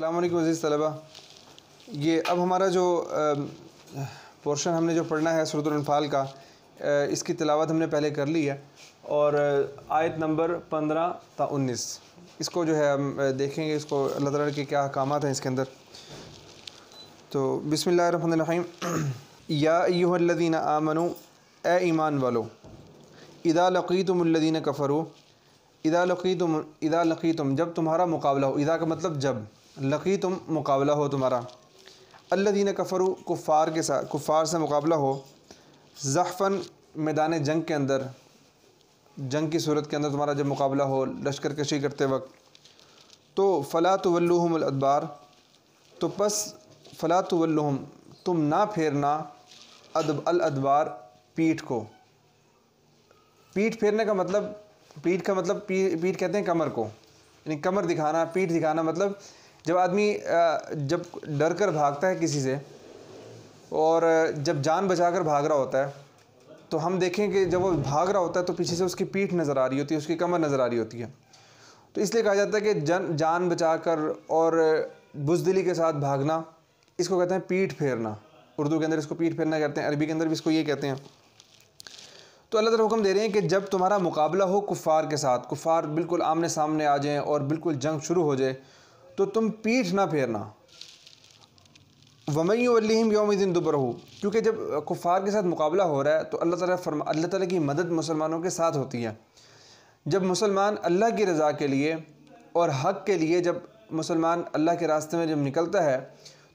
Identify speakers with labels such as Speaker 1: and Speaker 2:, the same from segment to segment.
Speaker 1: अस्सलाम वालेकुम अज़ीज़ तलबा। ये अब हमारा जो पोर्शन हमने जो पढ़ना है सूरह अल-अनफ़ाल का, इसकी तिलावत हमने पहले कर ली है और आयत नंबर 15 ता 19 इसको जो है हम देखेंगे, इसको अल्लाह ताला के क्या अहकामात हैं इसके अंदर। तो बिस्मिल्लाहिर्रहमानिर्रहीम। या अय्युहल्लज़ीना आमनू, ए ईमान वालो, इज़ा लक़ीतुमुल्लज़ीना कफ़रू, इज़ा लक़ीतुम जब तुम्हारा मुकाबला हो, इज़ा का मतलब जब, लक़ीतुम मुकाबला हो तुम्हारा, अल्लज़ीना कफ़रू कुफ़ार के साथ, कुफ़ार से मुकाबला हो, ज़हफ़न मैदान जंग के अंदर, जंग की सूरत के अंदर तुम्हारा जब मुकाबला हो लश्कर कशी करते वक्त, तो फ़ला तुवल्लूहुमुल अदबार, तो बस फ़ला तुवल्लूहुम तुम ना फेरना, अल अदबार पीठ को। पीठ फेरने का मतलब, पीठ का मतलब पीठ कहते हैं कमर को, यानी कमर दिखाना, पीठ दिखाना। मतलब जब आदमी जब डर कर भागता है किसी से और जब जान बचाकर भाग रहा होता है, तो हम देखें कि जब वो भाग रहा होता है तो पीछे से उसकी पीठ नज़र आ रही होती है, उसकी कमर नज़र आ रही होती है। तो इसलिए कहा जाता है कि जान बचाकर और बुज़दिली के साथ भागना, इसको कहते हैं पीठ फेरना। उर्दू के अंदर इसको पीठ फेरना कहते हैं, अरबी के अंदर भी इसको ये कहते हैं। तो अल्लाह ताला हुक्म दे रहे हैं कि जब तुम्हारा मुकाबला हो कुफ़ार के साथ, कुफ़ार बिल्कुल आमने सामने आ जाएं और बिल्कुल जंग शुरू हो जाए, तो तुम पीठ ना फेरना। वमन युवल्लिहिम यौमइज़िन दुबरहु, क्योंकि जब कुफ़ार के साथ मुकाबला हो रहा है तो अल्लाह ताला की मदद मुसलमानों के साथ होती है। जब मुसलमान अल्लाह की रज़ा के लिए और हक़ के लिए, जब मुसलमान अल्लाह के रास्ते में जब निकलता है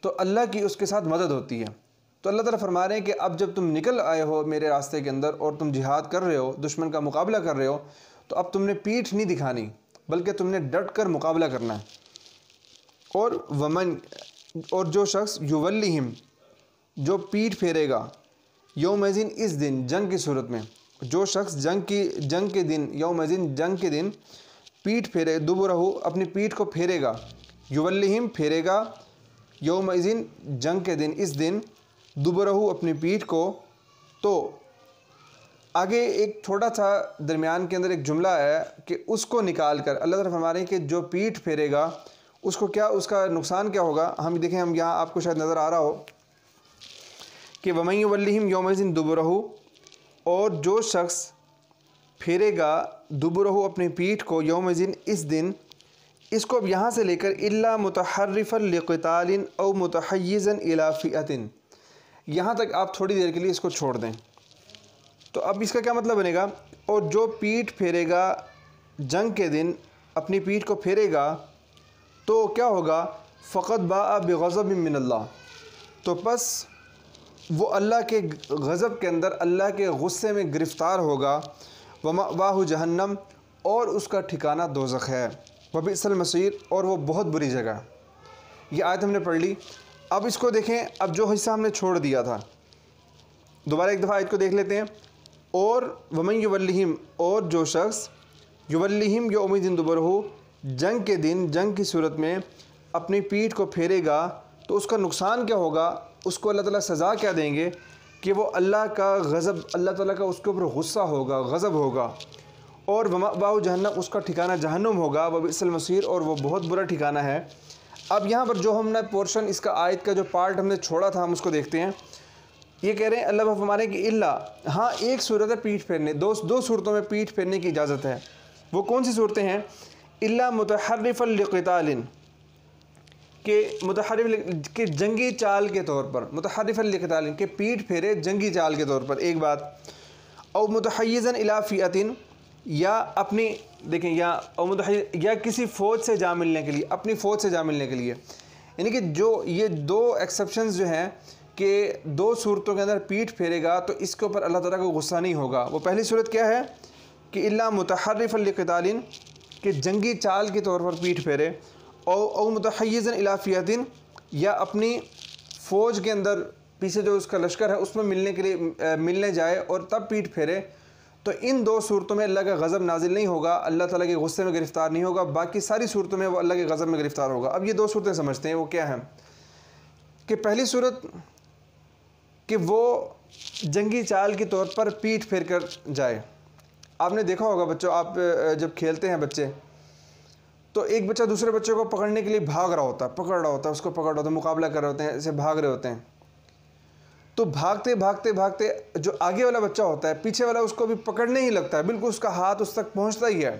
Speaker 1: तो अल्लाह की उसके साथ मदद होती है। तो अल्लाह ताला फरमा रहे हैं कि अब जब तुम निकल आए हो मेरे रास्ते के अंदर और तुम जिहाद कर रहे हो, दुश्मन का मुकाबला कर रहे हो, तो अब तुमने पीठ नहीं दिखानी, बल्कि तुमने डट कर मुकाबला करना है। और वमन, और जो शख्स, युवल्लिहिम जो पीठ फेरेगा, यौमइज़िन इस दिन, जंग की सूरत में, जो शख्स जंग के दिन, यौमइज़िन जंग के दिन पीठ फेरे, दुबरहु अपनी पीठ को फेरेगा, युवल्लिहिम फेरेगा, यौमइज़िन जंग के दिन, इस दिन, दुबरहु अपनी पीठ को। तो आगे एक छोटा सा दरमियान के अंदर एक जुमला है कि उसको निकाल कर अल्लाह ताला फरमा रहे हैं कि जो पीठ फेरेगा उसको क्या, उसका नुकसान क्या होगा। हम देखें, हम यहाँ आपको शायद नज़र आ रहा हो कि वमन युवल्लिहिम यौमइज़िन दुबरहु, और जो शख्स फेरेगा दुबरहु अपनी पीठ को, यौमइज़िन इस दिन, इसको अब यहाँ से लेकर इल्ला मुतहर्रिफ़न लिक़ितालिन औ मुतहय्यिज़न इला फ़िअतिन, यहाँ तक आप थोड़ी देर के लिए इसको छोड़ दें। तो अब इसका क्या मतलब बनेगा, और जो पीठ फेरेगा जंग के दिन, अपनी पीठ को फेरेगा, तो क्या होगा, फ़क़द बाअ बिग़ज़बिन मिनल्लाह, तो बस वो अल्लाह के गज़ब के अंदर, अल्लाह के गुस्से में गिरफ़्तार होगा। वमअवाहु जहन्नम, और उसका ठिकाना दोज़ख है। वबिअसल मसीर, और वो बहुत बुरी जगह। ये आयत हमने पढ़ ली। अब इसको देखें, अब जो हिस्सा हमने छोड़ दिया था, दोबारा एक दफ़ा आयत को देख लेते हैं। और वमन युवल्लिहिम, और जो शख्स, युवल्लिहिम यौमइज़िन दुबरहु जंग के दिन, जंग की सूरत में अपनी पीठ को फेरेगा, तो उसका नुकसान क्या होगा, उसको अल्लाह ताला सज़ा क्या देंगे कि वो अल्लाह का गज़ब, अल्लाह ताला का उसके ऊपर गुस्सा होगा, गज़ब होगा। और वमअवाहु जहन्नम, उसका ठिकाना जहन्नुम होगा। वबिअसल मसीर, और वो बहुत बुरा ठिकाना है। अब यहाँ पर जो हमने पोर्शन, इसका आयत का जो पार्ट हमने छोड़ा था, हम उसको देखते हैं। ये कह रहे हैं, अल्लाह फरमा रहे हैं कि इल्ला, हाँ एक सूरत है पीठ फेरने, दो सूरतों में पीठ फेरने की इजाज़त है। वो कौन सी सूरतें हैं, इल्ला मुतहर्रिफ़न लिक़ितालिन, के मुतहर्रिफ़ के जंगी चाल के तौर पर, मुतहर्रिफ़न लिक़ितालिन के पीठ फेरे जंगी चाल के तौर पर, एक बात। और मुतहय्यिज़न इला फ़िअतिन, या अपनी, देखें, या किसी फ़ौज से जा मिलने के लिए, अपनी फ़ौज से जा मिलने के लिए। यानी कि जो ये दो एक्सेप्शंस जो हैं कि दो सूरतों के अंदर पीठ फेरेगा तो इसके ऊपर अल्लाह ताला को गुस्सा नहीं होगा। वो पहली सूरत क्या है कि इल्ला मुतहर्रिफ़न लिक़ितालिन, कि जंगी चाल के तौर पर पीठ फेरे, और मुतहय्यिज़न इला फ़िअतिन, या अपनी फ़ौज के अंदर पीछे जो उसका लश्कर है उसमें मिलने के लिए मिलने जाए और तब पीठ फेरे। तो इन दो सूरतों में अल्लाह का गज़ब नाजिल नहीं होगा, अल्लाह ताला के गुस्से में गिरफ़्तार नहीं होगा। बाकी सारी सूरतों में वो अल्लाह के गज़ब में गिरफ़्तार होगा। अब ये दो सूरतें समझते हैं, वो क्या हैं कि पहली सूरत कि वो जंगी चाल के तौर पर पीठ फेर कर जाए। आपने देखा होगा बच्चों, आप जब खेलते हैं बच्चे, तो एक बच्चा दूसरे बच्चे को पकड़ने के लिए भाग रहा होता है, पकड़ रहा होता है, उसको पकड़ रहा होता है, मुकाबला कर रहे होते हैं, ऐसे भाग रहे होते हैं। तो भागते भागते भागते जो आगे वाला बच्चा होता है, पीछे वाला उसको भी पकड़ने ही लगता है, बिल्कुल उसका हाथ उस तक पहुंचता ही है।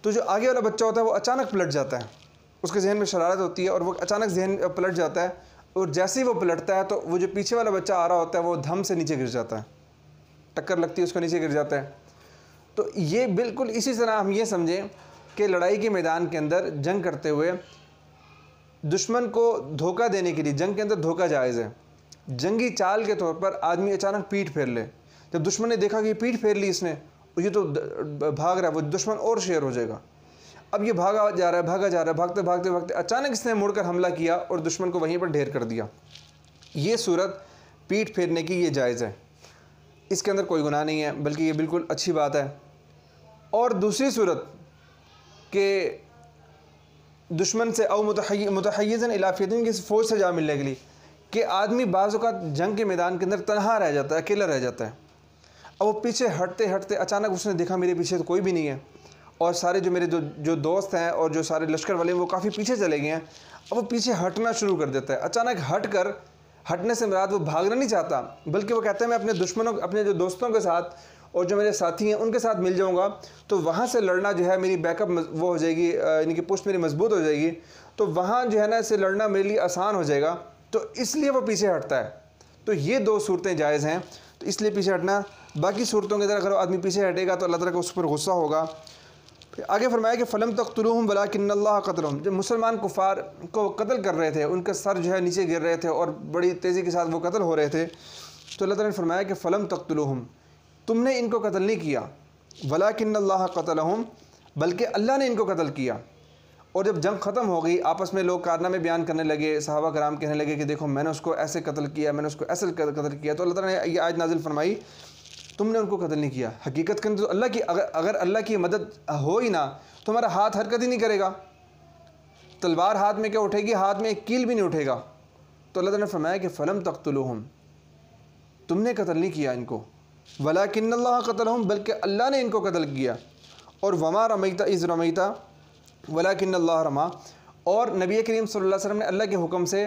Speaker 1: तो जो आगे वाला बच्चा होता है वो अचानक पलट जाता है, उसके जहन में शरारत होती है और वो अचानक जहन पलट जाता है, और जैसे ही वो पलटता है तो वो जो पीछे वाला बच्चा आ रहा होता है वो धम से नीचे गिर जाता है, टक्कर लगती है, उसको नीचे गिर जाता है। तो ये बिल्कुल इसी तरह हम ये समझें कि लड़ाई के मैदान के अंदर जंग करते हुए दुश्मन को धोखा देने के लिए जंग के अंदर धोखा जायज़ है। जंगी चाल के तौर पर आदमी अचानक पीठ फेर ले, जब दुश्मन ने देखा कि पीठ फेर ली इसने, ये तो भाग रहा है, वो दुश्मन और शेर हो जाएगा। अब ये भागा जा रहा है, भागा जा रहा है, भागते भागते भागते अचानक इसने मुड़कर हमला किया और दुश्मन को वहीं पर ढेर कर दिया। ये सूरत पीठ फेरने की ये जायज़ है, इसके अंदर कोई गुनाह नहीं है, बल्कि ये बिल्कुल अच्छी बात है। और दूसरी सूरत के दुश्मन से औ मुतहय्यिज़न इला फ़ियतिन की फ़ौज से जा मिलने के लिए, कि आदमी बाज़ औक़ात जंग के मैदान के अंदर तन्हा रह जाता है, अकेला रह जाता है। अब वो पीछे हटते हटते अचानक उसने देखा मेरे पीछे तो कोई भी नहीं है, और सारे जो मेरे जो दोस्त हैं और जो सारे लश्कर वाले हैं वो काफ़ी पीछे चले गए हैं। अब वो पीछे हटना शुरू कर देता है। अचानक हटने से मुराद वो भागना नहीं चाहता, बल्कि वो कहता है मैं अपने दुश्मनों, अपने जो दोस्तों के साथ और जो मेरे साथी हैं उनके साथ मिल जाऊंगा, तो वहाँ से लड़ना जो है मेरी बैकअप वो हो जाएगी, यानी कि पुष्ट मेरी मजबूत हो जाएगी, तो वहाँ जो है ना इससे लड़ना मेरे लिए आसान हो जाएगा, तो इसलिए वो पीछे हटता है। तो ये दो सूरतें जायज़ हैं, तो इसलिए पीछे हटना। बाकी सूरतों के अंदर अगर आदमी पीछे हटेगा तो अल्लाह ताला का उस पर गुस्सा होगा। फिर आगे फरमाया कि फ़लम तक़्तुलूहुम वलाकिन्नल्लाह क़तलहुम, जब मुसलमान कुफ़ार को कत्ल कर रहे थे, उनके सर जो है नीचे गिर रहे थे और बड़ी तेज़ी के साथ वो कत्ल हो रहे थे, तो अल्लाह ताला ने फरमाया कि फ़लम तक़्तुलूहुम, तुमने इनको कत्ल नहीं किया, वलाकिन्नल्लाह क़तलहुम, बल्कि अल्लाह ने इनको कत्ल किया। और जब जंग ख़त्म हो गई, आपस में लोग कारनामे बयान करने लगे, सहाबा कराम कहने लगे कि देखो मैंने उसको ऐसे कत्ल किया, मैंने उसको ऐसे कत्ल किया, तो अल्लाह ताला ने ये आयत नाज़िल फरमाई तुमने उनको कत्ल नहीं किया। हकीकत के अंदर तो अल्लाह की अगर अल्लाह की मदद हो ही ना तो हमारा हाथ हरकत ही नहीं करेगा, तलवार हाथ में क्या उठेगी, हाथ में एक कील भी नहीं उठेगा। तो अल्लाह ताला ने फरमाया कि फ़लम तक़्तुलूहुम, तुमने कत्ल नहीं किया इनको, वलाकिन्नल्लाह क़तलहुम, बल्कि अल्लाह ने इनको कत्ल किया। और वमा रमैता इज़ रमैता वलाकिन्नल्लाह रमा, और नबी करीम सल्लल्लाहु अलैहि वसल्लम ने अल्लाह के हुक्म से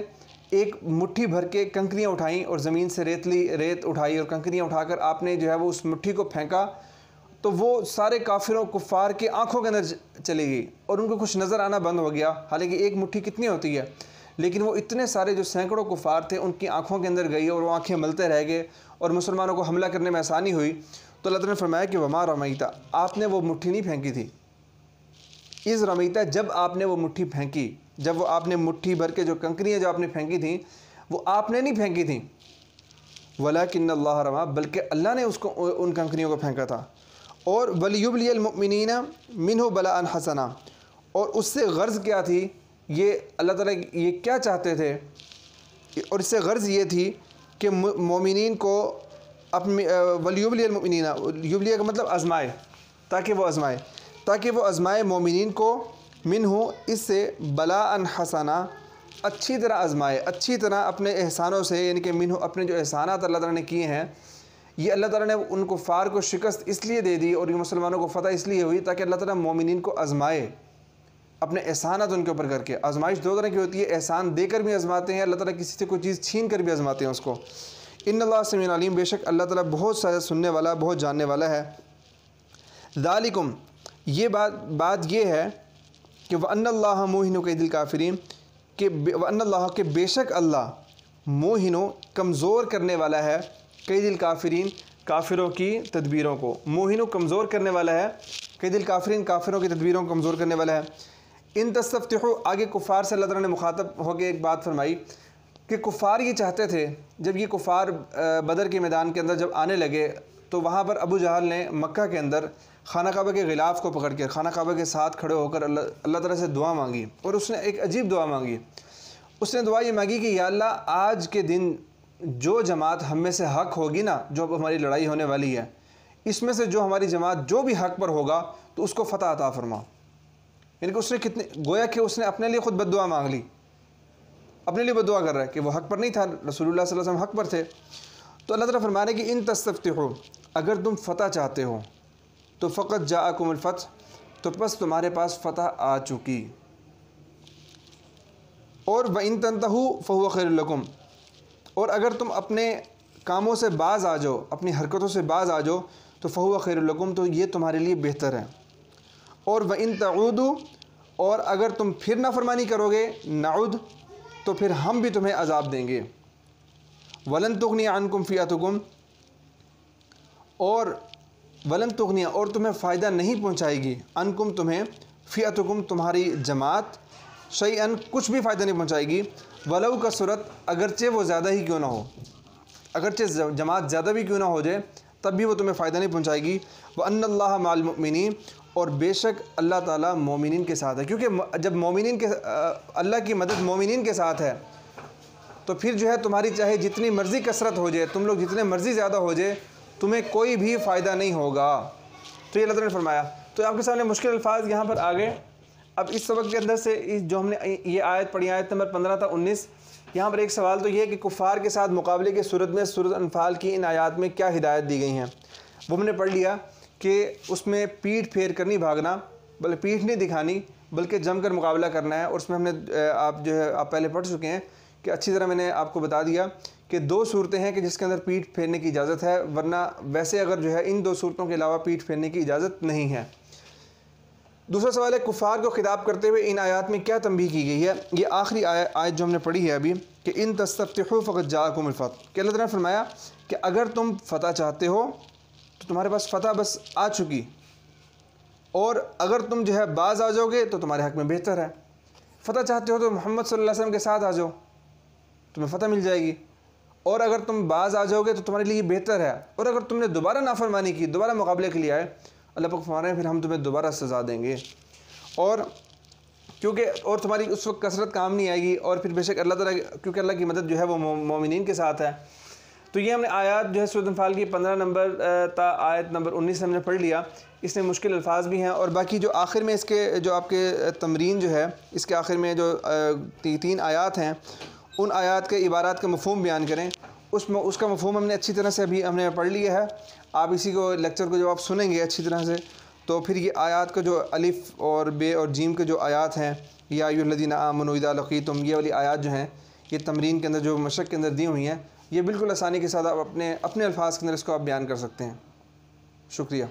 Speaker 1: एक मुट्ठी भर के कंकरियाँ उठाईं और ज़मीन से रेत उठाई और कंकरियाँ उठाकर आपने जो है वो उस मुट्ठी को फेंका, तो वो सारे काफिरों कुफ़ार की आँखों के अंदर चली गई और उनको कुछ नज़र आना बंद हो गया। हालांकि एक मुट्ठी कितनी होती है, लेकिन वो इतने सारे जो सैकड़ों कुफ़ार थे उनकी आँखों के अंदर गई और वो आँखें मलते रह गए और मुसलमानों को हमला करने में आसानी हुई। तो अल्लाह ताला ने फरमाया कि वमा रमैता, आपने वो मुट्ठी नहीं फेंकी थी, इज़ रमैता, जब आपने वो मुट्ठी फेंकी, जब वो आपने मुट्ठी भर के जो कंकरियाँ जो आपने फेंकी थी वो आपने नहीं फेंकी थी, वलाकिन्नल्लाह रमा, बल्कि अल्लाह ने उसको उन कंकरियों को फेंका था। और वलियुब्लियल मुमिनीना मिन्हु बलाअन हसना, और उससे गर्ज़ क्या थी, ये अल्लाह ताला ये क्या चाहते थे, और इससे गर्ज़ ये थी कि मोमिनीन को अपने वलियुब्लियल मुमिनीना, युब्लिया का मतलब आज़माए, ताकि वो आज़माए मोमिनीन को, मिन्हु इससे, बलाअन हसना अच्छी तरह आज़माए, अच्छी तरह अपने एहसानों से, यानी कि मिन्हु अपने जो एहसानात अल्लाह ताला ने किए हैं, ये अल्लाह ताला ने उन कुफ़ार को शिकस्त इसलिए दे दी और ये मुसलमानों को फ़तह इसलिए हुई ताकि अल्लाह ताला मोमिनीन को आज़माए, अपने एहसानात उनके ऊपर करके। आज़माइश दो तरह की होती है, एहसान देकर भी आज़माते हैं, अल्लाह ताला किसी से कोई चीज़ छीन कर भी आज़माते हैं उसको। इन्नल्लाह समीउन अलीम, बेशक अल्लाह ताला बहुत सारा सुनने वाला, बहुत जानने वाला है। ज़ालिकुम, ये बात ये है कि वअन्नल्लाह मुहिनु कैदिल काफिरीन, कि वअन्नल्लाह के बेशक अल्लाह मुहिनु कमज़ोर करने वाला है, कैदिल काफिरीन काफिरों की तदबीरों को, मुहिनु कमज़ोर करने वाला है, कैदिल काफिरीन काफिरों की तदबीरों को कमज़ोर करने वाला है। इन तस्तफ्तिहु, आगे कुफ़ार से अल्लाह ताला ने मुखातब होकर एक बात फरमाई कि कुफ़ार ये चाहते थे, जब ये कुफ़ार बदर के मैदान के अंदर जब आने लगे तो वहाँ पर अबू जहल ने मक्का के अंदर खाना काबा के ग़िलाफ़ को पकड़ कर खाना काबा के साथ खड़े होकर अल्लाह ताला से दुआ मांगी, और उसने एक अजीब दुआ मांगी। उसने दुआ ये मांगी कि या अल्लाह, आज के दिन जो जमात हम में से हक़ होगी ना, जो अब हमारी लड़ाई होने वाली है, इसमें से जो हमारी जमात जो भी हक़ पर होगा तो उसको फ़तह अता फरमा। यानी कि उसने कितने, गोया कि उसने अपने लिए ख़ुद बद्दुआ मांग ली, अपने लिए बद्दुआ कर रहा है कि वो हक़ पर नहीं था, रसूलुल्लाह सल्लल्लाहु अलैहि वसल्लम हक़ पर थे। तो अल्लाह ताला फरमा रहे कि इन तस्तफ्तिहु, अगर तुम फ़तह चाहते हो तो फ़क़त जाअकुमुल फ़तह, तो बस तुम्हारे पास फ़तह आ चुकी। और व इन तंतहू फ़हुव खैरुल लकुम, और अगर तुम अपने कामों से बाज़ आ जाओ, अपनी हरकतों से बाज़ आ जाओ, तो फ़हुव खैरुल लकुम, तो ये तुम्हारे लिए बेहतर है। और व इन तऊदू, और अगर तुम फिर नाफरमानी करोगे, नऊद, तो फिर हम भी तुम्हें अजाब देंगे। वलन तुगनी अन्कुम फ़िअतुकुम, और वलन तुगनिया, और तुम्हें फ़ायदा नहीं पहुँचाएगी, अनकुम तुम्हें, फ़िअतुकुम तुम्हारी जमात, शैअन कुछ भी फ़ायदा नहीं पहुँचाएगी, वलौ का सूरत, अगरचे वो ज़्यादा ही क्यों ना हो, अगरचे जमात ज़्यादा भी क्यों ना हो जाए, तब भी वो तुम्हें फ़ायदा नहीं पहुँचाएगी। व अन्नल्लाह मअल मुमिनीन, और बेशक अल्लाह ताला मोमिनीन के साथ है। क्योंकि जब मोमिनीन के अल्लाह की मदद मोमिनीन के साथ है, तो फिर जो है तुम्हारी चाहे जितनी मर्ज़ी कसरत हो जाए, तुम लोग जितने मर्ज़ी ज़्यादा हो जाए, तुम्हें कोई भी फ़ायदा नहीं होगा। तो ये अल्लाह ताला ने फरमाया। तो आपके सामने मुश्किल अल्फाज यहाँ पर आ गए। अब इस सबक के अंदर से इस जो हमने ये आयत पढ़ी, आयत नंबर 15 था 19, यहाँ पर एक सवाल तो ये है कि कुफ़ार के साथ मुकाबले की सूरत में सूरत अनफ़ाल की इन आयात में क्या हिदायत दी गई हैं। वो हमने पढ़ लिया कि उसमें पीठ फेर कर नहीं भागना, बल्कि पीठ नहीं दिखानी, बल्कि जमकर मुकाबला करना है। और उसमें हमने आप जो है आप पहले पढ़ चुके हैं कि अच्छी तरह मैंने आपको बता दिया कि 2 सूरतें हैं कि जिसके अंदर पीठ फेरने की इजाज़त है, वरना वैसे अगर जो है इन 2 सूरतों के अलावा पीठ फेरने की इजाज़त नहीं है। दूसरा सवाल है कुफ़ार को ख़िताब करते हुए इन आयात में क्या तंबीह की गई है। ये आखिरी आयत जो हमने पढ़ी है अभी कि इन तस्तफ्तिहू फ़क़द जाअकुमुल फ़तह, कि अल्लाह ताला ने फरमाया कि अगर तुम फ़तह चाहते हो तो तुम्हारे पास फ़तह बस आ चुकी, और अगर तुम जो है बाज़ आ जाओगे तो तुम्हारे हक़ में बेहतर है। फ़तह चाहते हो तो मोहम्मद सल्लल्लाहु अलैहि वसल्लम के साथ आ जाओ, तुम्हें फ़तह मिल जाएगी, और अगर तुम बाज़ आ जाओगे तो तुम्हारे लिए बेहतर है। और अगर तुमने दोबारा नाफरमानी की, दोबारा मुकाबले के लिए आए, अल्लाह पाक फरमा रहे हैं फिर हम तुम्हें दोबारा सज़ा देंगे। और क्योंकि और तुम्हारी उस वक्त कसरत काम नहीं आएगी, और फिर बेशक अल्लाह ताला, क्योंकि अल्लाह की मदद जो है वो मोमिनीन के साथ है। तो ये हमने आयत जो है सूरत अनफ़ाल की 15 नंबर ता आयत नंबर 19 हमने पढ़ लिया। इसमें मुश्किल अल्फाज भी हैं, और बाकी जो आखिर में इसके जो आपके तमरीन जो है, इसके आखिर में जो 3 आयात हैं, उन आयात के इबारात का मफ़हूम बयान करें, उसका मफ़हूम हमने अच्छी तरह से अभी हमने पढ़ लिया है। आप इसी को लेक्चर को जब आप सुनेंगे अच्छी तरह से, तो फिर ये आयात का जो अलिफ़ और बे और जीम के जो आयात हैं, या अय्युहल्लज़ीना आमनू इज़ा लक़ीतुम, ये वाली आयात जो हैं, ये तमरीन के अंदर जो मशक़ के अंदर दी हुई हैं, ये बिल्कुल आसानी के साथ आप अपने अल्फाज के अंदर इसको आप बयान कर सकते हैं। शुक्रिया।